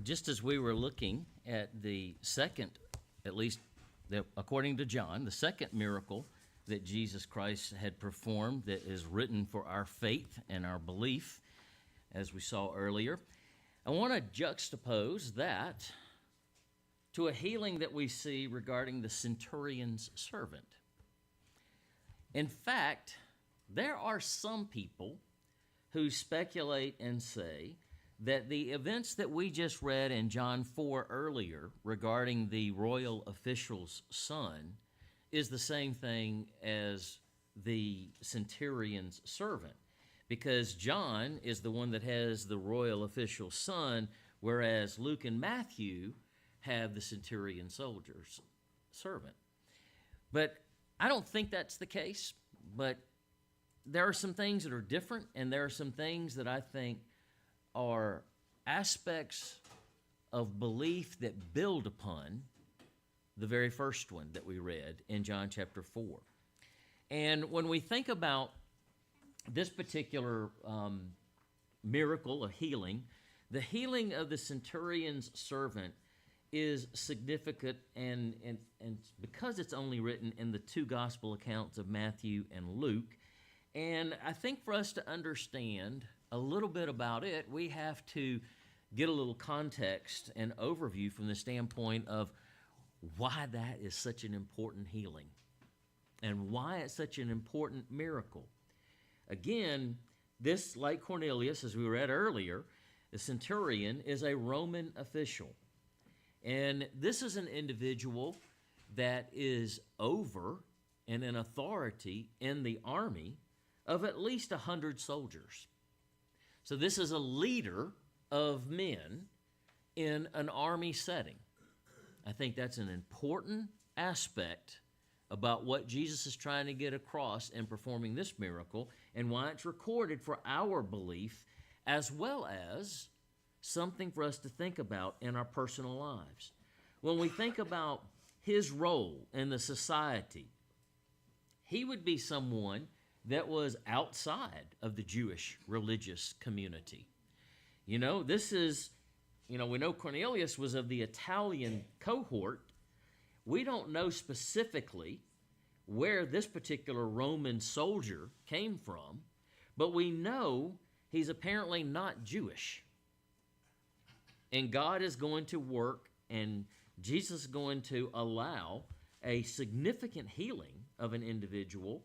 Just as we were looking at the second, at least according to John, the second miracle that Jesus Christ had performed that is written for our faith and our belief, as we saw earlier, I want to juxtapose that to a healing that we see regarding the centurion's servant. In fact, there are some people who speculate and say that the events that we just read in John 4 earlier regarding the royal official's son is the same thing as the centurion's servant, because John is the one that has the royal official's son, whereas Luke and Matthew have the centurion soldier's servant. But I don't think that's the case, but there are some things that are different, and there are some things that I think are aspects of belief that build upon the very first one that we read in John chapter 4. And when we think about this particular miracle of healing, the healing of the centurion's servant is significant, and because it's only written in the two gospel accounts of Matthew and Luke. And I think for us to understand a little bit about it, we have to get a little context and overview from the standpoint of why that is such an important healing and why it's such an important miracle. Again, this, like Cornelius, as we read earlier, the centurion is a Roman official. And this is an individual that is over and in authority in the army of at least 100 soldiers. So this is a leader of men in an army setting. I think that's an important aspect about what Jesus is trying to get across in performing this miracle and why it's recorded for our belief, as well as something for us to think about in our personal lives. When we think about his role in the society, he would be someone that was outside of the Jewish religious community. We know Cornelius was of the Italian cohort. We don't know specifically where this particular Roman soldier came from, but we know he's apparently not Jewish. And God is going to work, and Jesus is going to allow a significant healing of an individual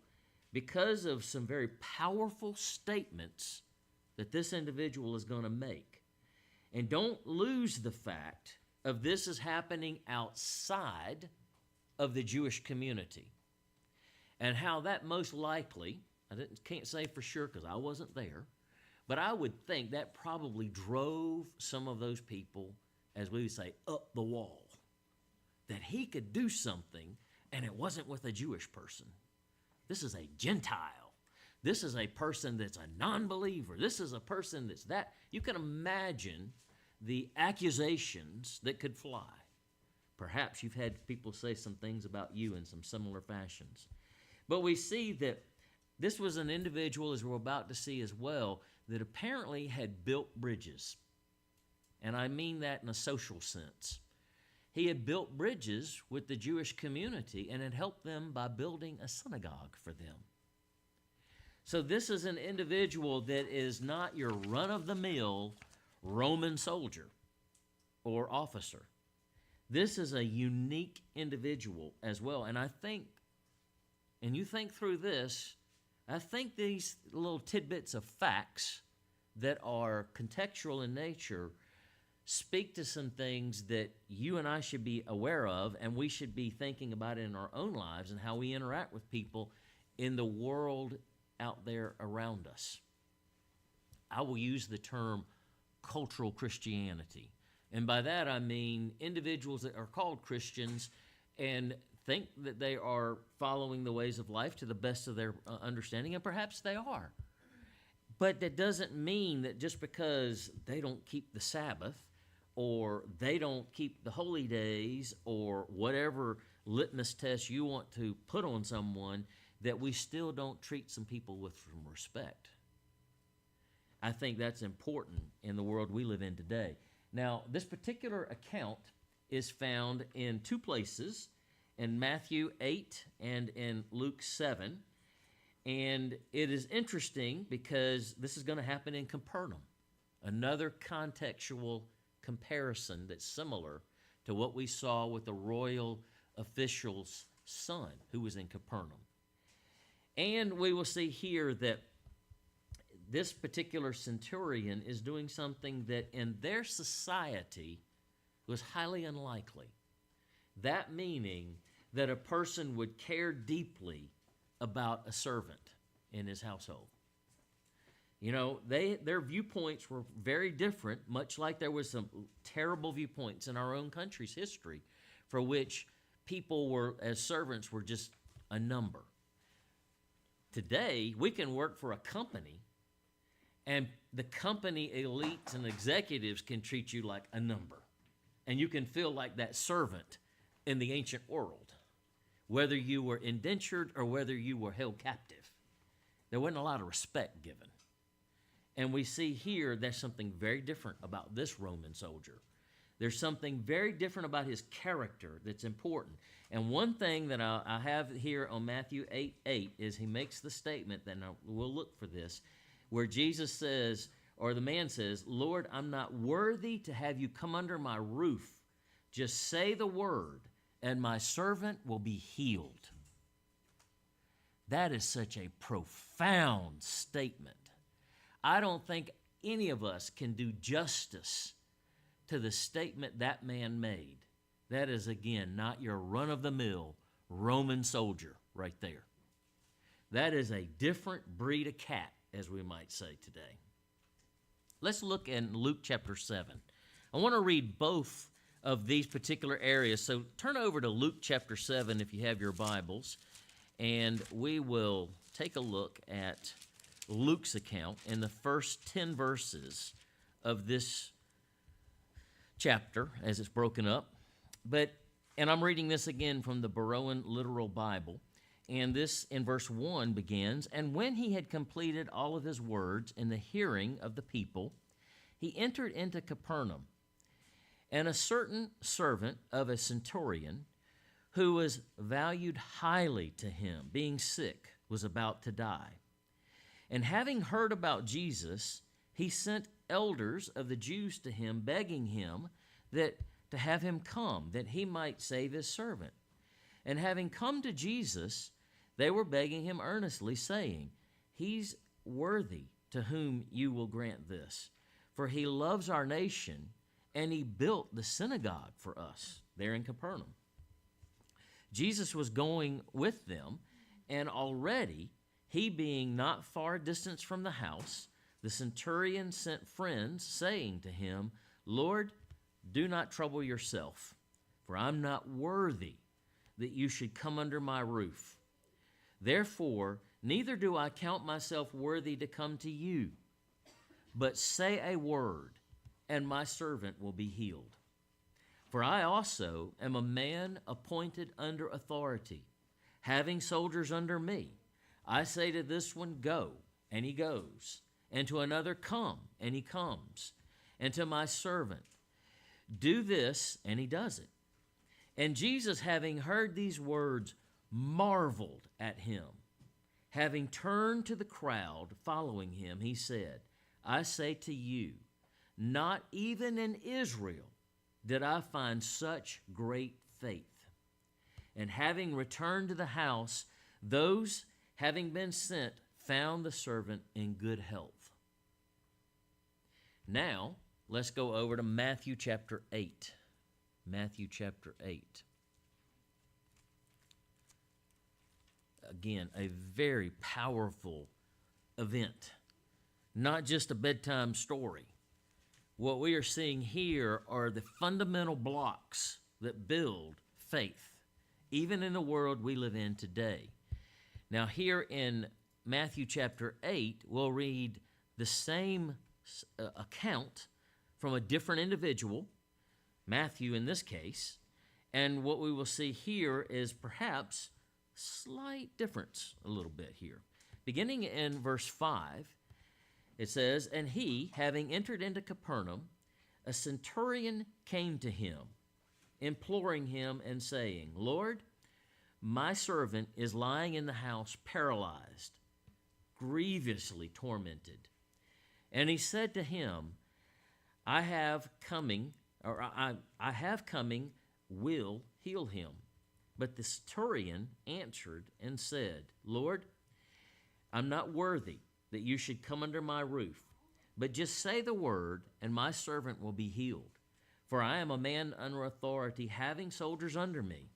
because of some very powerful statements that this individual is going to make. And don't lose the fact of this is happening outside of the Jewish community, and how that most likely, can't say for sure because I wasn't there, but I would think that probably drove some of those people, as we would say, up the wall, that he could do something and it wasn't with a Jewish person. This is a Gentile. This is a person that's a non-believer. This is a person that's that. You can imagine the accusations that could fly. Perhaps you've had people say some things about you in some similar fashions. But we see that this was an individual, as we're about to see as well, that apparently had built bridges. And I mean that in a social sense. He had built bridges with the Jewish community and had helped them by building a synagogue for them. So this is an individual that is not your run-of-the-mill Roman soldier or officer. This is a unique individual as well. And I think, and you think through this, I think these little tidbits of facts that are contextual in nature speak to some things that you and I should be aware of, and we should be thinking about it in our own lives and how we interact with people in the world out there around us. I will use the term cultural Christianity. And by that I mean individuals that are called Christians and think that they are following the ways of life to the best of their understanding, and perhaps they are. But that doesn't mean that just because they don't keep the Sabbath or they don't keep the holy days or whatever litmus test you want to put on someone, that we still don't treat some people with some respect. I think that's important in the world we live in today. Now, this particular account is found in two places, in Matthew 8 and in Luke 7. And it is interesting because this is going to happen in Capernaum, another contextual comparison that's similar to what we saw with the royal official's son who was in Capernaum. And we will see here that this particular centurion is doing something that in their society was highly unlikely. That meaning that a person would care deeply about a servant in his household. You know, their viewpoints were very different, much like there was some terrible viewpoints in our own country's history for which people were, as servants, were just a number. Today, we can work for a company, and the company elites and executives can treat you like a number. And you can feel like that servant in the ancient world, whether you were indentured or whether you were held captive. There wasn't a lot of respect given. And we see here there's something very different about this Roman soldier. There's something very different about his character that's important. And one thing that I have here on Matthew 8:8 is he makes the statement, and we'll look for this, where Jesus says, or the man says, "Lord, I'm not worthy to have you come under my roof. Just say the word, and my servant will be healed." That is such a profound statement. I don't think any of us can do justice to the statement that man made. That is, again, not your run-of-the-mill Roman soldier right there. That is a different breed of cat, as we might say today. Let's look in Luke chapter 7. I want to read both of these particular areas. So turn over to Luke chapter 7 if you have your Bibles, and we will take a look at Luke's account in the first 10 verses of this chapter as it's broken up. And I'm reading this again from the Beroan Literal Bible. And this in verse 1 begins, "And when he had completed all of his words in the hearing of the people, he entered into Capernaum. And a certain servant of a centurion, who was valued highly to him, being sick, was about to die. And having heard about Jesus, he sent elders of the Jews to him, begging him that to have him come, that he might save his servant. And having come to Jesus, they were begging him earnestly, saying, He's worthy to whom you will grant this, for he loves our nation, and he built the synagogue for us there in Capernaum." Jesus was going with them, and already, he being not far distant from the house, the centurion sent friends, saying to him, "Lord, do not trouble yourself, for I'm not worthy that you should come under my roof. Therefore, neither do I count myself worthy to come to you, but say a word, and my servant will be healed. For I also am a man appointed under authority, having soldiers under me. I say to this one, go, and he goes, and to another, come, and he comes, and to my servant, do this, and he does it. And Jesus, having heard these words, marveled at him. Having turned to the crowd following him, he said, I say to you, not even in Israel did I find such great faith. And having returned to the house, those having been sent found the servant in good health. Now, let's go over to Matthew chapter 8. Matthew chapter 8. Again, a very powerful event, not just a bedtime story. What we are seeing here are the fundamental blocks that build faith, even in the world we live in today. Now, here in Matthew chapter 8, we'll read the same account from a different individual, Matthew in this case, and what we will see here is perhaps slight difference a little bit here. Beginning in verse 5, it says, And he, having entered into Capernaum, a centurion came to him, imploring him and saying, Lord, my servant is lying in the house paralyzed, grievously tormented. And he said to him, I have coming, will heal him. But the centurion answered and said, Lord, I'm not worthy that you should come under my roof, but just say the word, and my servant will be healed. For I am a man under authority, having soldiers under me.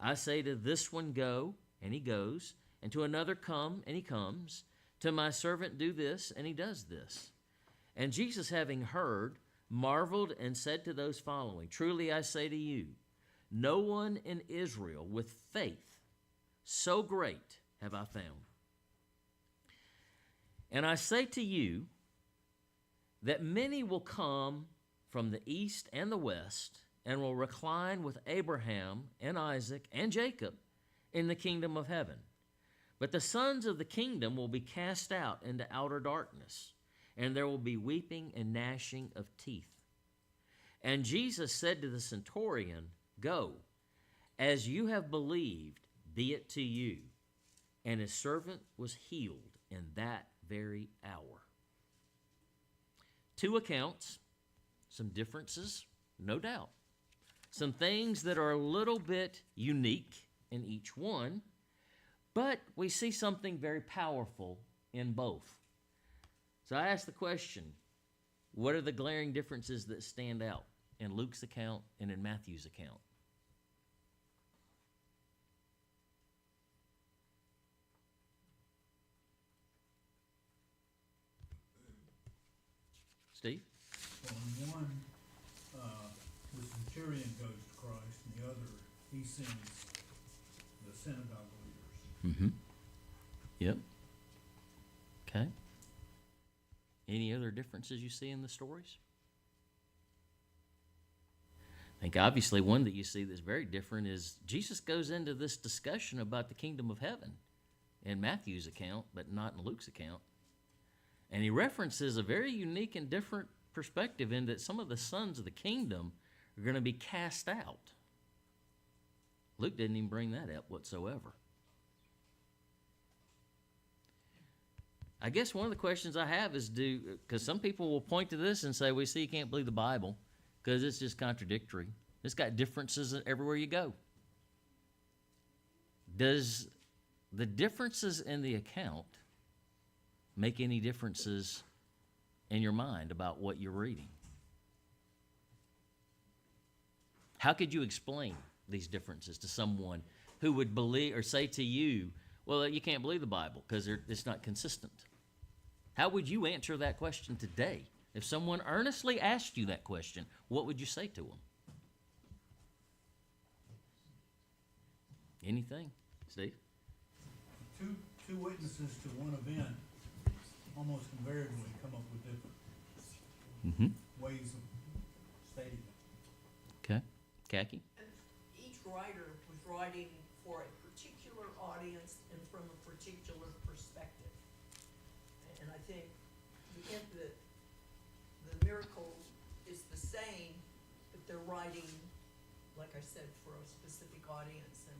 I say to this one, go, and he goes, and to another, come, and he comes. To my servant, do this, and he does this. And Jesus, having heard, marveled and said to those following, truly I say to you, no one in Israel with faith so great have I found. And I say to you that many will come from the east and the west and will recline with Abraham and Isaac and Jacob in the kingdom of heaven. But the sons of the kingdom will be cast out into outer darkness, and there will be weeping and gnashing of teeth. And Jesus said to the centurion, go, as you have believed, be it to you. And his servant was healed in that very hour. Two accounts, some differences, no doubt. Some things that are a little bit unique in each one, but we see something very powerful in both. So I ask the question, what are the glaring differences that stand out in Luke's account and in Matthew's account? Steve? Well, in one, the centurion goes to Christ, and the other, he sends the synagogue leaders. Mm-hmm. Yep. Okay. Any other differences you see in the stories? I think obviously one that you see that's very different is Jesus goes into this discussion about the kingdom of heaven in Matthew's account, but not in Luke's account. And he references a very unique and different perspective in that some of the sons of the kingdom are going to be cast out. Luke didn't even bring that up whatsoever. I guess one of the questions I have is because some people will point to this and say, we see you can't believe the Bible because it's just contradictory. It's got differences everywhere you go. Does the differences in the account make any differences in your mind about what you're reading? How could you explain these differences to someone who would believe or say to you, well, you can't believe the Bible because it's not consistent? How would you answer that question today? If someone earnestly asked you that question, what would you say to them? Anything? Steve? Two witnesses to one event almost invariably come up with different ways of stating it. Okay. Khaki? And each writer was writing for a particular audience and from a particular perspective. And I think the miracle is the same, but they're writing, like I said, for a specific audience and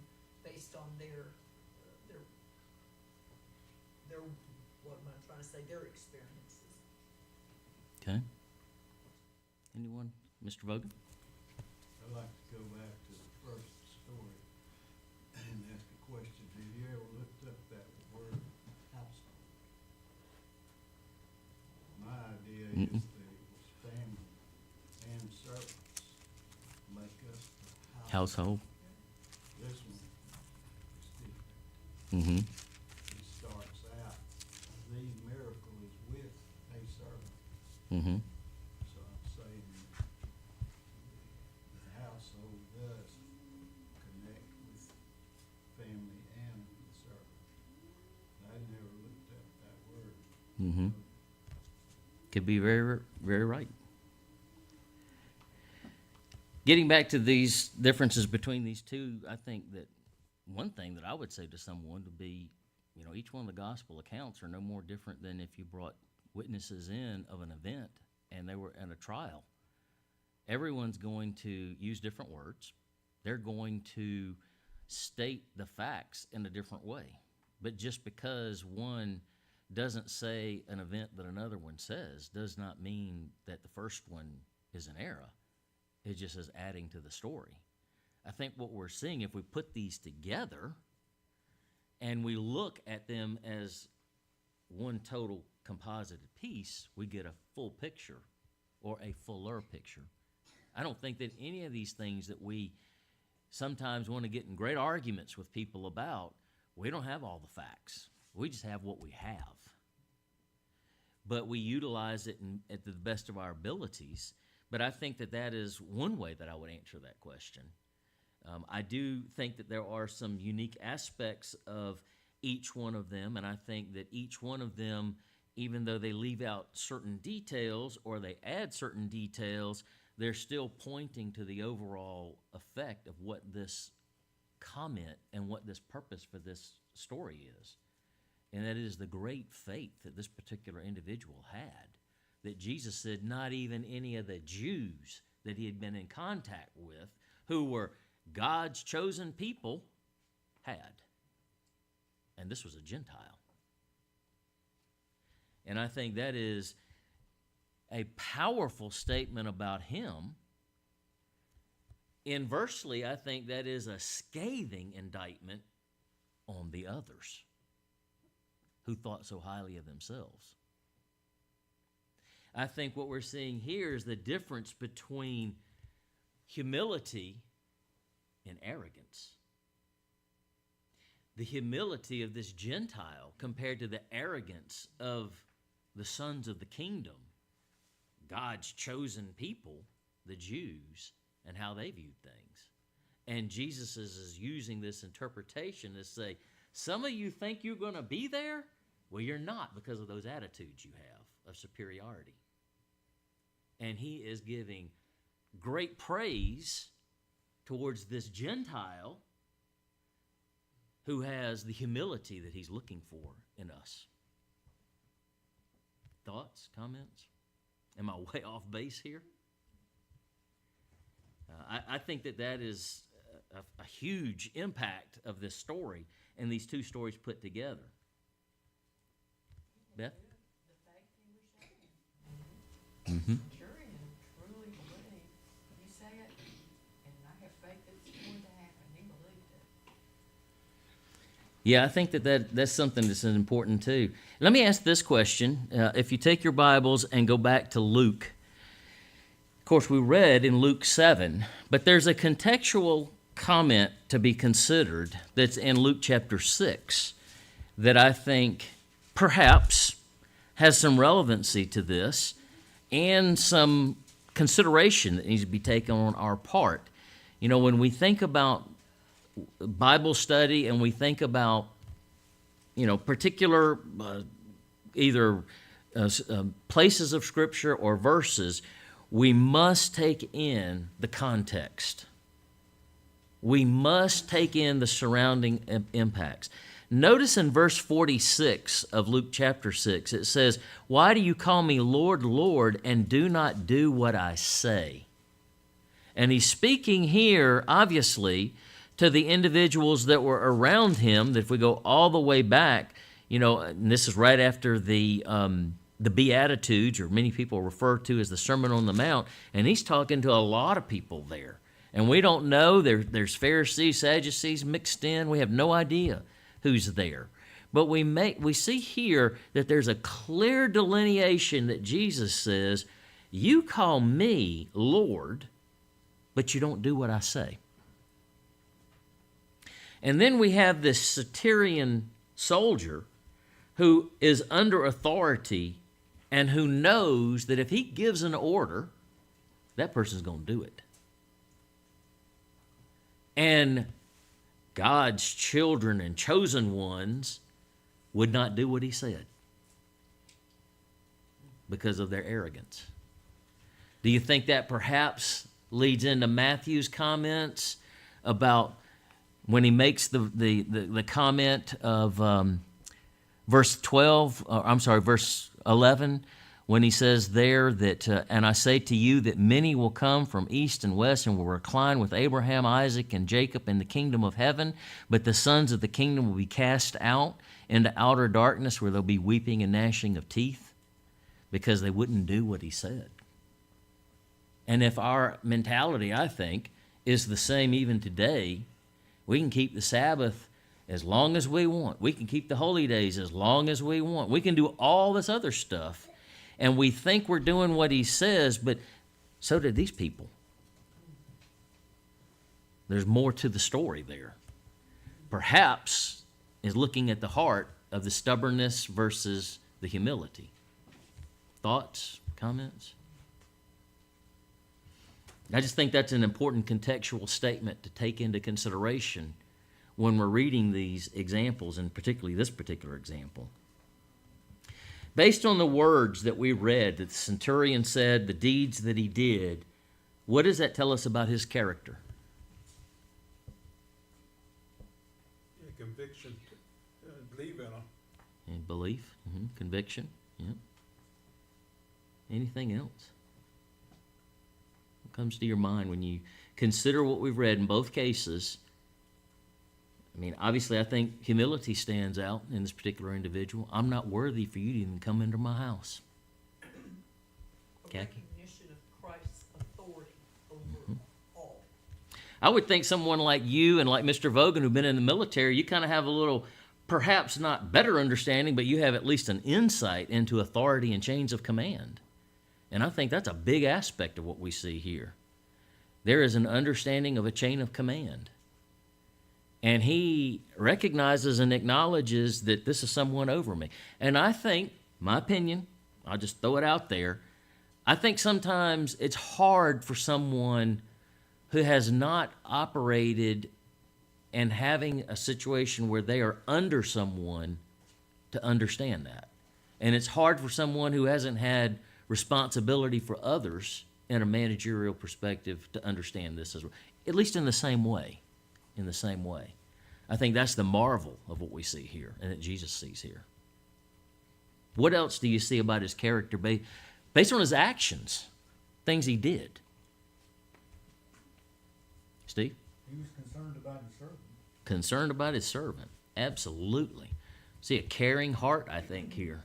based on their what am I trying to say, their experiences. Okay. Anyone? Mr. Vogan? I'd like to go back to the first story and ask a question. Have you ever looked up that word household? My idea is that it was family and servants make us the Household. This one is different. Mm-hmm. It starts out, the miracle is with a servant. Mm-hmm. So I'm saying the household does connect with family and the servant. I never looked up that word. Mm-hmm. Could be very, very right. Getting back to these differences between these two, I think that one thing that I would say to someone would be, each one of the gospel accounts are no more different than if you brought witnesses in of an event and they were in a trial. everyone's going to use different words. They're going to state the facts in a different way. But just because one doesn't say an event that another one says does not mean that the first one is an error. It just is adding to the story. I think what we're seeing, if we put these together and we look at them as one total composited piece, we get a full picture or a fuller picture. I don't think that any of these things that we sometimes want to get in great arguments with people about, we don't have all the facts. We just have what we have. But we utilize it at the best of our abilities. But I think that that is one way that I would answer that question. I do think that there are some unique aspects of each one of them, and I think that each one of them, even though they leave out certain details or they add certain details, they're still pointing to the overall effect of what this comment and what this purpose for this story is. And that is the great faith that this particular individual had, that Jesus said not even any of the Jews that he had been in contact with, who were God's chosen people, had. And this was a Gentile. And I think that is a powerful statement about him. Inversely, I think that is a scathing indictment on the others who thought so highly of themselves. I think what we're seeing here is the difference between humility and arrogance. The humility of this Gentile compared to the arrogance of the sons of the kingdom, God's chosen people, the Jews, and how they viewed things. And Jesus is using this interpretation to say, some of you think you're going to be there? Well, you're not, because of those attitudes you have of superiority. And he is giving great praise towards this Gentile who has the humility that he's looking for in us. Thoughts, comments? Am I way off base here? I think that that is a huge impact of this story and these two stories put together. Beth? The fact he was saying. Mm-hmm. Centurion truly believed, you say it, and I have faith that it's going to happen. He believed it. Yeah, I think that's something that's important too. Let me ask this question. If you take your Bibles and go back to Luke, of course, we read in Luke 7, but there's a contextual comment to be considered that's in Luke chapter 6 that I think perhaps has some relevancy to this and some consideration that needs to be taken on our part. You know, when we think about Bible study and we think about, particular either places of Scripture or verses, we must take in the context. We must take in the surrounding impacts. Notice in verse 46 of Luke chapter 6, it says, "Why do you call me Lord, Lord, and do not do what I say?" And he's speaking here, obviously, to the individuals that were around him, that if we go all the way back, and this is right after the Beatitudes, or many people refer to as the Sermon on the Mount, and he's talking to a lot of people there. And we don't know, there's Pharisees, Sadducees mixed in, we have no idea who's there. But we see here that there's a clear delineation that Jesus says, you call me Lord, but you don't do what I say. And then we have this Centurion soldier who is under authority and who knows that if he gives an order, that person's going to do it. And God's children and chosen ones would not do what he said because of their arrogance. Do you think that perhaps leads into Matthew's comments about when he makes the comment of verse 11, when he says there that, and I say to you that many will come from east and west and will recline with Abraham, Isaac, and Jacob in the kingdom of heaven, but the sons of the kingdom will be cast out into outer darkness where there'll be weeping and gnashing of teeth because they wouldn't do what he said. And if our mentality, I think, is the same even today, we can keep the Sabbath as long as we want. We can keep the holy days as long as we want. We can do all this other stuff. And we think we're doing what he says, but so did these people. There's more to the story there. Perhaps is looking at the heart of the stubbornness versus the humility. Thoughts, comments? I just think that's an important contextual statement to take into consideration when we're reading these examples, and particularly this particular example. Based on the words that we read, that the centurion said, the deeds that he did, what does that tell us about his character? Yeah, conviction, believe in him. And belief, conviction, yeah. Anything else? What comes to your mind when you consider what we've read in both cases? I mean, obviously, I think humility stands out in this particular individual. I'm not worthy for you to even come into my house. A Khaki? recognition of Christ's authority over all. I would think someone like you and like Mr. Vogan, who've been in the military, you kind of have a little, perhaps not better understanding, but you have at least an insight into authority and chains of command. And I think that's a big aspect of what we see here. There is an understanding of a chain of command. And he recognizes and acknowledges that this is someone over me. And I think, my opinion, I'll just throw it out there, I think sometimes it's hard for someone who has not operated and having a situation where they are under someone to understand that. And it's hard for someone who hasn't had responsibility for others in a managerial perspective to understand this as well, at least in the same way. In the same way. I think that's the marvel of what we see here and that Jesus sees here. What else do you see about his character based on his actions, things he did? Steve? He was concerned about his servant. Concerned about his servant. Absolutely. See a caring heart, I think, here.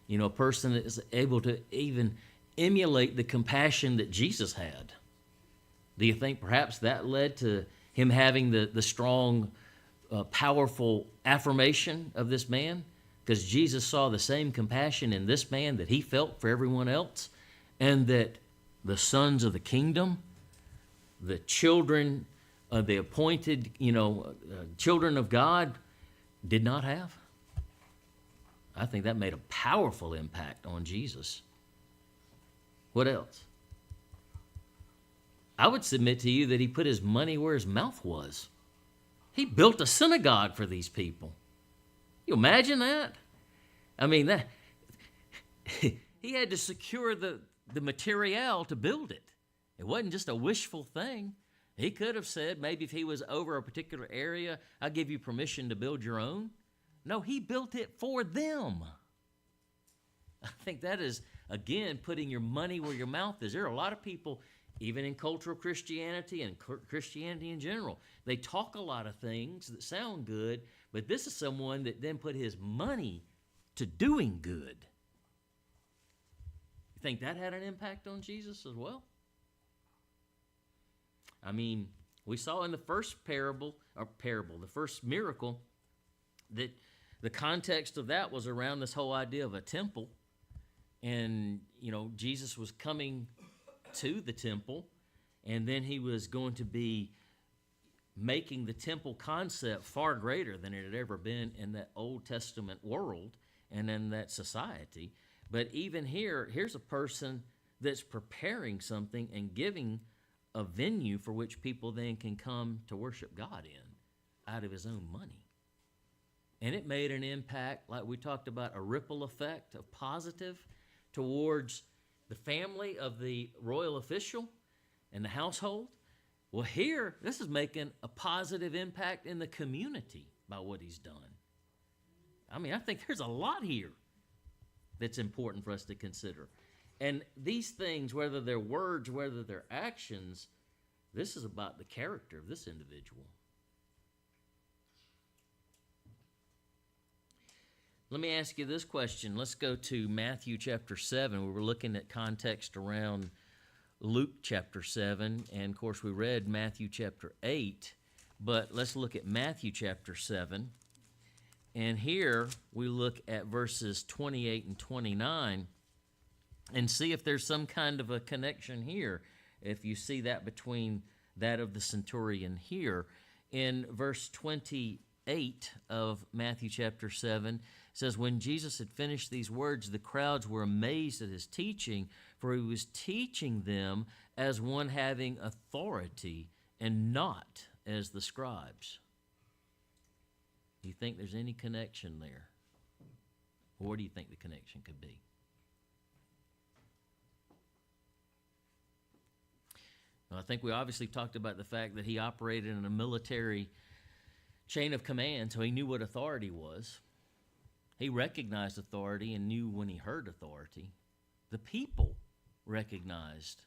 You know, a person that is able to even emulate the compassion that Jesus had. Do you think perhaps that led to him having the strong, powerful affirmation of this man? Because Jesus saw the same compassion in this man that he felt for everyone else, and that the sons of the kingdom, the children of the appointed, children of God did not have. I think that made a powerful impact on Jesus. What else? I would submit to you that he put his money where his mouth was. He built a synagogue for these people. You imagine that? I mean, that he had to secure the material to build it. It wasn't just a wishful thing. He could have said, maybe if he was over a particular area, I'll give you permission to build your own. No, he built it for them. I think that is, again, putting your money where your mouth is. There are a lot of people, even in cultural Christianity and Christianity in general, they talk a lot of things that sound good, but this is someone that then put his money to doing good. You think that had an impact on Jesus as well? I mean, we saw in the first the first miracle, that the context of that was around this whole idea of a temple. And, Jesus was coming to the temple, and then he was going to be making the temple concept far greater than it had ever been in that Old Testament world and in that society. But even here's a person that's preparing something and giving a venue for which people then can come to worship God in out of his own money. And it made an impact, like we talked about, a ripple effect of positive towards the family of the royal official and the household. Well, here, this is making a positive impact in the community by what he's done. I mean, I think there's a lot here. that's important for us to consider. And these things, whether they're words, whether they're actions, this is about the character of this individual. Let me ask you this question. Let's go to Matthew chapter 7. We were looking at context around Luke chapter 7, and of course we read Matthew chapter 8, but let's look at Matthew chapter 7. And here we look at verses 28 and 29 and see if there's some kind of a connection here, if you see that between that of the centurion here. In verse 28 of Matthew chapter 7, it says, when Jesus had finished these words, the crowds were amazed at his teaching, for he was teaching them as one having authority and not as the scribes. Do you think there's any connection there? Or what do you think the connection could be? Well, I think we obviously talked about the fact that he operated in a military chain of command, so he knew what authority was. He recognized authority and knew when he heard authority. The people recognized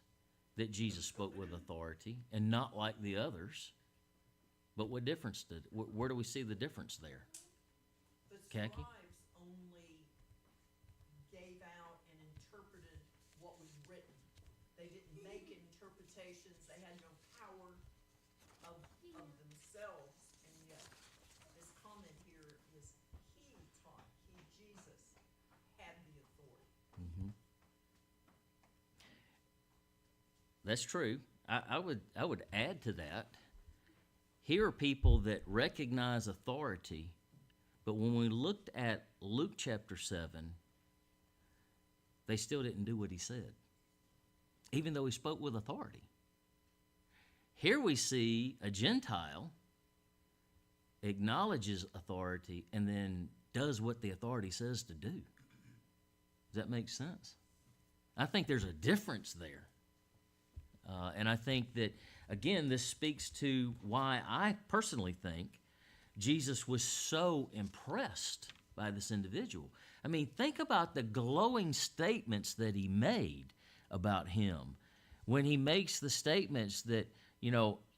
that Jesus spoke with authority and not like the others. But what difference did, where do we see the difference there? The Khaki? scribes only gave out and interpreted what was written. They didn't make interpretations. They had no power of themselves. And yet, this comment here is he taught, Jesus, had the authority. Mm-hmm. That's true. I would add to that. Here are people that recognize authority, but when we looked at Luke chapter 7, they still didn't do what he said, even though he spoke with authority. Here we see a Gentile acknowledges authority and then does what the authority says to do. Does that make sense? I think there's a difference there. And I think that, again, this speaks to why I personally think Jesus was so impressed by this individual. I mean, think about the glowing statements that he made about him. When he makes the statements that,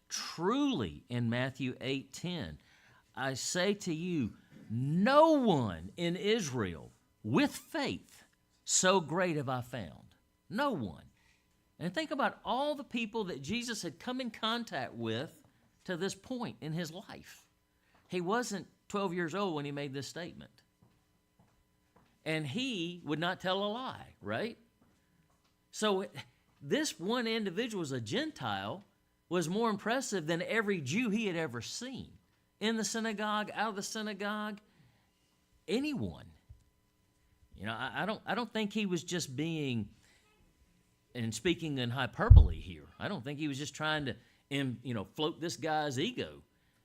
truly in Matthew 8:10, I say to you, no one in Israel with faith so great have I found. No one. And think about all the people that Jesus had come in contact with to this point in his life. He wasn't 12 years old when he made this statement. And he would not tell a lie, right? So this one individual as a Gentile was more impressive than every Jew he had ever seen. In the synagogue, out of the synagogue, anyone. I don't think he was just being, and speaking in hyperbole here, I don't think he was just trying to, float this guy's ego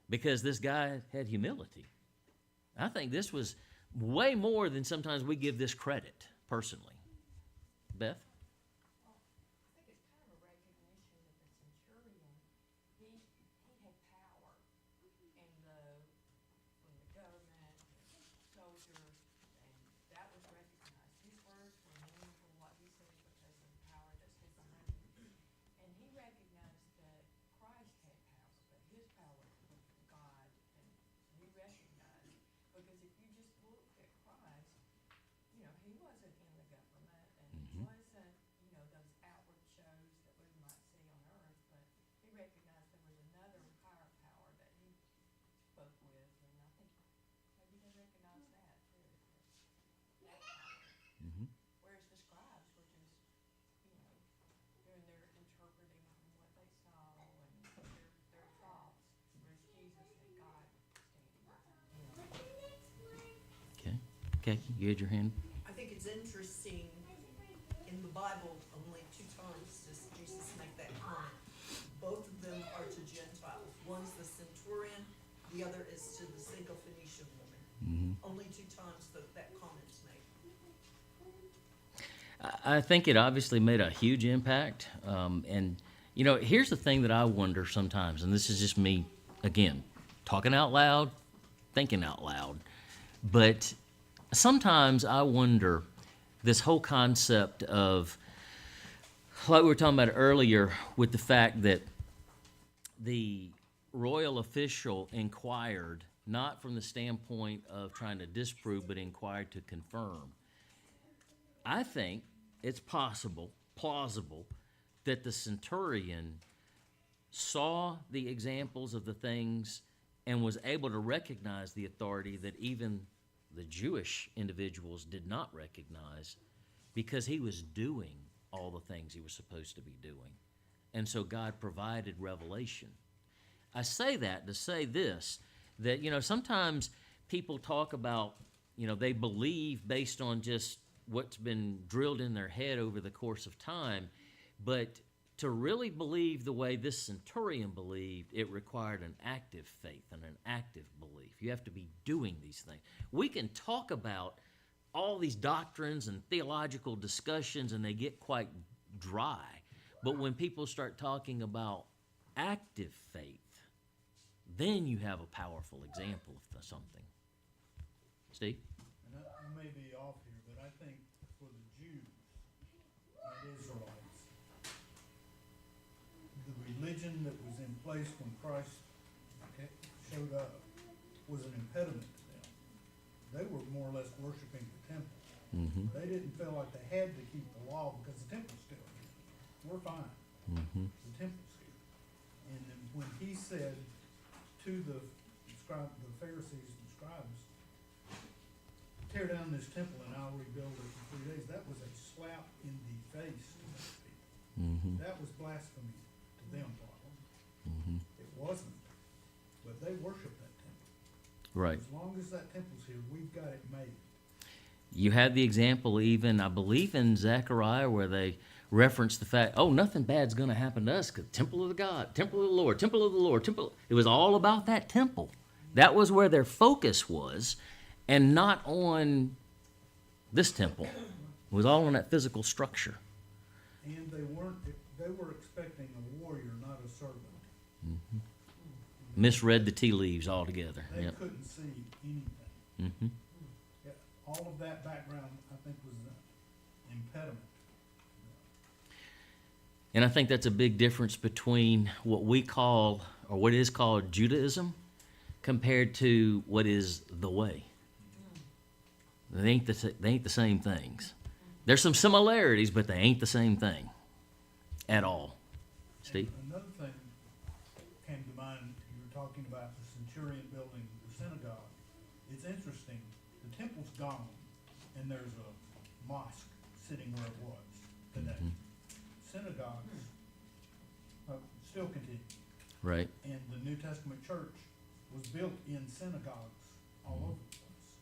because this guy had humility. I think this was way more than sometimes we give this credit, personally. Beth? I think it's kind of a recognition that the centurion, he had power from the government, soldiers, and that was recognized. His words were meaningful, what he said, because of the power that's behind him. And he recognized that Christ had power, but his power was from God, and he recognized, because if you just looked at Christ, he wasn't in the government, and he wasn't, those outward shows that we might see on earth, but he recognized there was another higher power that he spoke with, and I think maybe they recognized that too, that power. Mm-hmm. Whereas the scribes were just, doing their interpreting from what they saw and their thoughts, whereas Jesus had God standing behind him. Okay. Okay, you had your hand? I think it's interesting, in the Bible, only 2 times does Jesus make that comment. Both of them are to Gentiles. One's the centurion, the other is to the Syrophoenician woman. Mm-hmm. Only 2 times that comment's made. I think it obviously made a huge impact. And, here's the thing that I wonder sometimes, and this is just me, again, talking out loud, thinking out loud. But sometimes I wonder, this whole concept of, like we were talking about earlier, with the fact that the royal official inquired, not from the standpoint of trying to disprove, but inquired to confirm. I think it's plausible, that the centurion saw the examples of the things and was able to recognize the authority that even the Jewish individuals did not recognize, because he was doing all the things he was supposed to be doing. And so God provided revelation. I say that to say this, that, sometimes people talk about, they believe based on just what's been drilled in their head over the course of time, but to really believe the way this centurion believed, it required an active faith and an active belief. You have to be doing these things. We can talk about all these doctrines and theological discussions, and they get quite dry. But when people start talking about active faith, then you have a powerful example of something. Steve? And I may be off here, but I think for the Jews and Israelites, the religion that was in place when Christ showed up was an impediment to them. They were more or less worshiping the temple. Mm-hmm. They didn't feel like they had to keep the law because the temple's still here. We're fine. Mm-hmm. The temple's here. And then when he said to the Pharisees and scribes, tear down this temple and I'll rebuild it in 3 days, that was a slap in the face to those people. Mm-hmm. That was blasphemy to them, probably. Mm-hmm. It wasn't, but they worship that temple. Right. As long as that temple's here, we've got it made. You had the example even, I believe, in Zechariah, where they reference the fact, nothing bad's going to happen to us, because temple of the God, temple of the Lord, temple of the Lord, temple. It was all about that temple. That was where their focus was, and not on this temple. It was all on that physical structure. And they were expecting a warrior, not a servant. Mm-hmm. Misread the tea leaves altogether. They Yep. couldn't see anything. Mm-hmm. Yeah, all of that background, I think, was an impediment. And I think that's a big difference between what we call, or what is called Judaism, compared to what is the way. They ain't the same things. There's some similarities, but they ain't the same thing at all. Steve? And another thing came to mind, you were talking about the Centurion building the synagogue. It's interesting, the temple's gone, and there's a mosque sitting where it was today. Mhm. Synagogues still continue, Right. and the New Testament church was built in synagogues all over the place,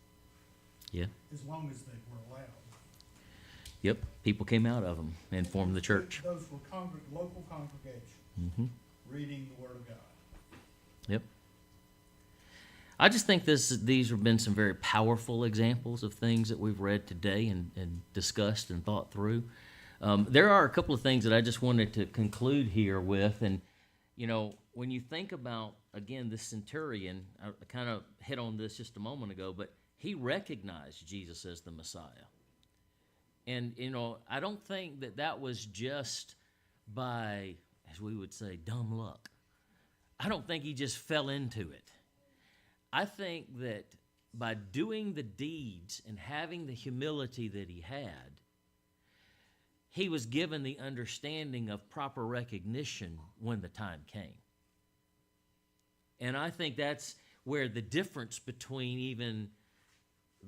Yeah. as long as they were allowed. Yep. People came out of them and formed the church. Those were local congregations, Mm-hmm. reading the Word of God. Yep. I just think these have been some very powerful examples of things that we've read today and discussed and thought through. There are a couple of things that I just wanted to conclude here with. And, when you think about, again, this centurion, I kind of hit on this just a moment ago, but he recognized Jesus as the Messiah. And, I don't think that was just by, as we would say, dumb luck. I don't think he just fell into it. I think that by doing the deeds and having the humility that he had, he was given the understanding of proper recognition when the time came. And I think that's where the difference between even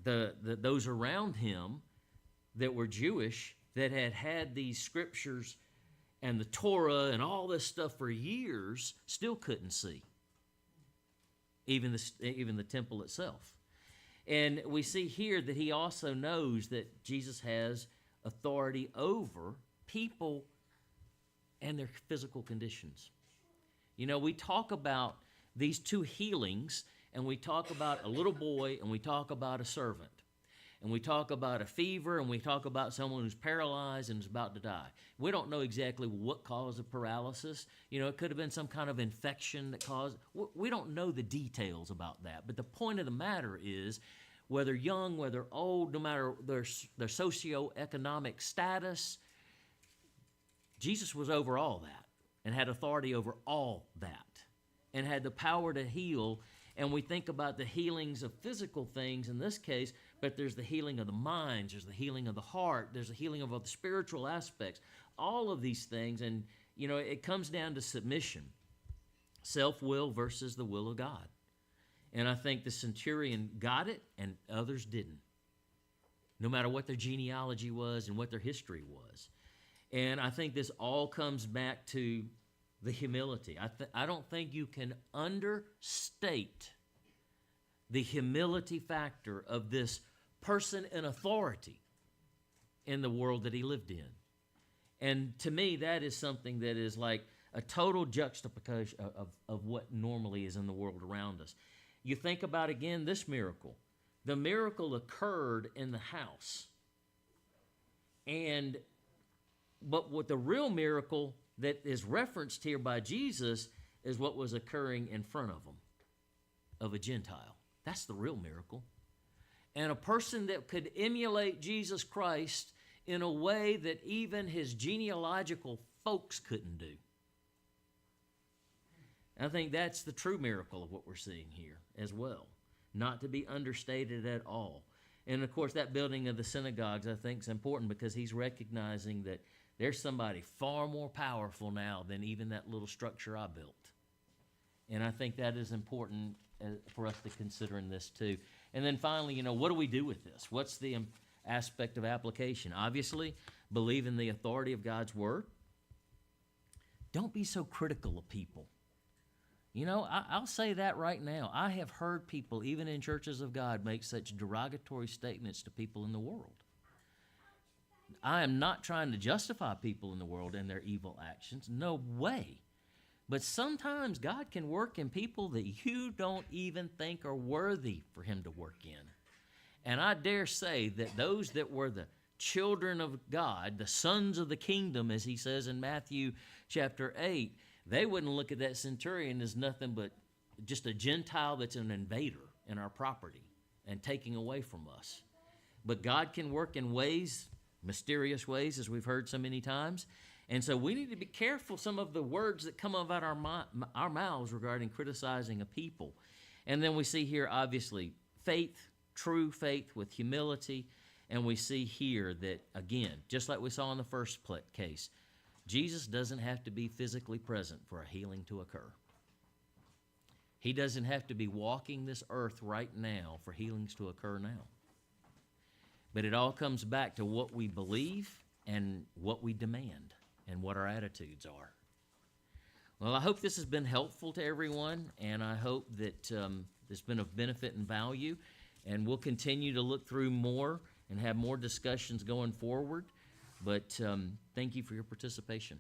those around him that were Jewish, that had these scriptures and the Torah and all this stuff for years, still couldn't see. Even the temple itself. And we see here that he also knows that Jesus has authority over people and their physical conditions. We talk about these two healings, and we talk about a little boy, and we talk about a servant. And we talk about a fever, and we talk about someone who's paralyzed and is about to die. We don't know exactly what caused the paralysis. It could have been some kind of infection that caused. We don't know the details about that. But the point of the matter is, whether young, whether old, no matter their socioeconomic status. Jesus was over all that and had authority over all that and had the power to heal. And we think about the healings of physical things in this case, but there's the healing of the minds, there's the healing of the heart, there's the healing of all the spiritual aspects, all of these things. And, you know, it comes down to submission, self-will versus the will of God. And I think the centurion got it and others didn't, no matter what their genealogy was and what their history was. And I think this all comes back to the humility. I don't think you can understate the humility factor of this person in authority in the world that he lived in. And to me, that is something that is like a total juxtaposition of what normally is in the world around us. You think about, again, this miracle. The miracle occurred in the house. But what the real miracle that is referenced here by Jesus is what was occurring in front of them, of a Gentile. That's the real miracle. And a person that could emulate Jesus Christ in a way that even his genealogical folks couldn't do. I think that's the true miracle of what we're seeing here as well, not to be understated at all. And of course, that building of the synagogues, I think, is important because he's recognizing that there's somebody far more powerful now than even that little structure I built. And I think that is important for us to consider in this too. And then finally, what do we do with this? What's the aspect of application? Obviously, believe in the authority of God's word. Don't be so critical of people. I'll say that right now. I have heard people, even in churches of God, make such derogatory statements to people in the world. I am not trying to justify people in the world and their evil actions. No way. But sometimes God can work in people that you don't even think are worthy for him to work in. And I dare say that those that were the children of God, the sons of the kingdom, as he says in Matthew chapter 8, they wouldn't look at that centurion as nothing but just a Gentile that's an invader in our property and taking away from us. But God can work in ways, mysterious ways, as we've heard so many times. And so we need to be careful some of the words that come out our mouths regarding criticizing a people. And then we see here, obviously, faith, true faith with humility. And we see here that, again, just like we saw in the first case, Jesus doesn't have to be physically present for a healing to occur. He doesn't have to be walking this earth right now for healings to occur now. But it all comes back to what we believe and what we demand and what our attitudes are. Well, I hope this has been helpful to everyone, and I hope that it's been of benefit and value. And we'll continue to look through more and have more discussions going forward. But thank you for your participation.